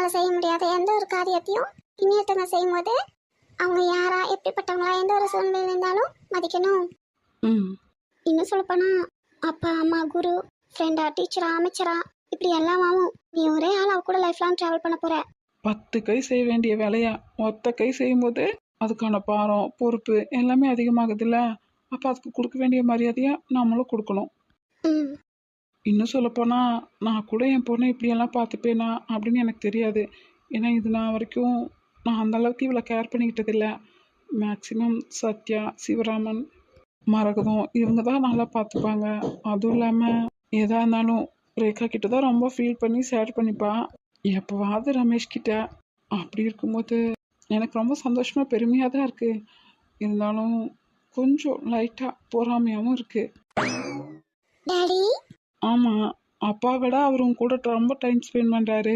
இன்னொருத்தவங்க செய்ய முடியாத எந்த ஒரு காரியத்தையும் இன்னொருத்தவங்க செய்யும் போது அவங்க யாரா எப்படிப்பட்டவங்களா எந்த ஒரு சூழ்நிலையில் இருந்தாலும் மதிக்கணும். ம். இன்னும் சொல்லப்போனா அப்பா அம்மா குரு ஃப்ரெண்டா டீச்சரா அமைச்சரா இப்படி எல்லாமாவும் நீ ஒரே ஆள் அவ கூட லைஃப் லாங் டிராவல் பண்ண போற. 10 கை செய்ய வேண்டிய வேலையை ஒத்த கை செய்யும்போது அதுக்கான பாரம் பொறுப்பு எல்லாமே அதிகமாகுதுல்ல. அப்போ அதுக்கு கொடுக்க வேண்டிய மரியாதையை நம்மளும் கொடுக்கணும். ம் இன்னும் சொல்லப்போனால் நான் கூட என் பொண்ணை இப்படியெல்லாம் பார்த்துப்பேனா அப்படின்னு எனக்கு தெரியாது. ஏன்னா இது நான் வரைக்கும் நான் அந்த அளவுக்கு இவ்வளோ கேர் பண்ணிக்கிட்டதில்லை. மேக்ஸிமம் சத்யா, சிவராமன், மரகதம் இவங்க தான் நல்லா பார்த்துப்பாங்க. அதுவும் இல்லாமல் எதாக இருந்தாலும் ரேகா கிட்ட தான் ரொம்ப ஃபீல் பண்ணி ஷேர் பண்ணிப்பா. எப்போவாவது ரமேஷ் கிட்ட. அப்படி இருக்கும்போது எனக்கு ரொம்ப சந்தோஷமாக பெருமையாக தான் இருக்குது. இருந்தாலும் கொஞ்சம் லைட்டாக பொறாமையாகவும் இருக்குது. டாடி ஆமாம், அப்பா விட அவர் உங்க கூட ரொம்ப டைம் ஸ்பெண்ட் பண்ணுறாரு.